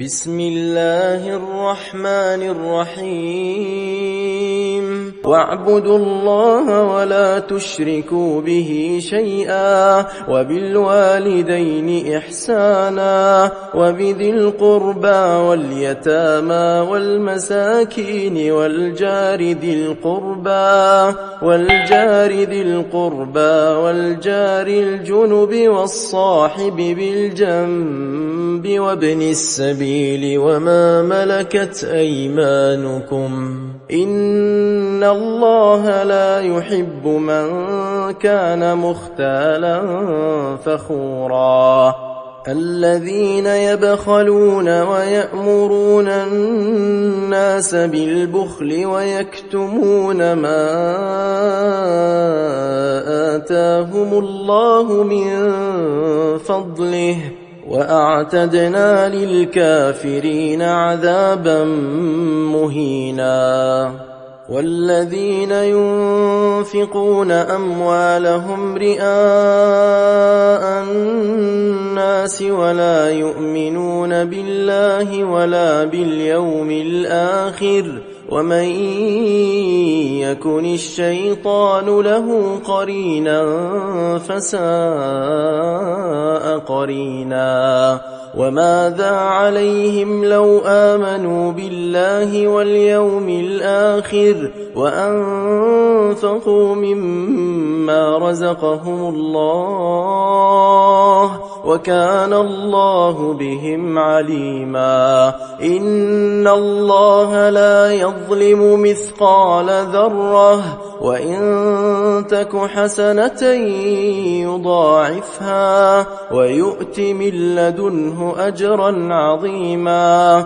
بسم الله الرحمن الرحيم واعبدوا الله ولا تشركوا به شيئا وبالوالدين إحسانا وبذي القربى واليتامى والمساكين والجار ذي القربى والجار الجنب والصاحب بالجنب وابن السبيل وما ملكت أيمانكم إن الله لا يحب من كان مختالا فخورا الذين يبخلون ويأمرون الناس بالبخل ويكتمون ما آتاهم الله من فضله وأعتدنا للكافرين عذابا مهينا والذين ينفقون أموالهم رئاء الناس ولا يؤمنون بالله ولا باليوم الآخر ومن يكن الشيطان له قرينا فساء قرينا وماذا عليهم لو آمنوا بالله واليوم الآخر وأنفقوا مما رزقهم الله وكان الله بهم عليما إن الله لا يظلم مثقال ذرة وإن تك حسنة يضاعفها ويؤت من لدنه أجرا عظيما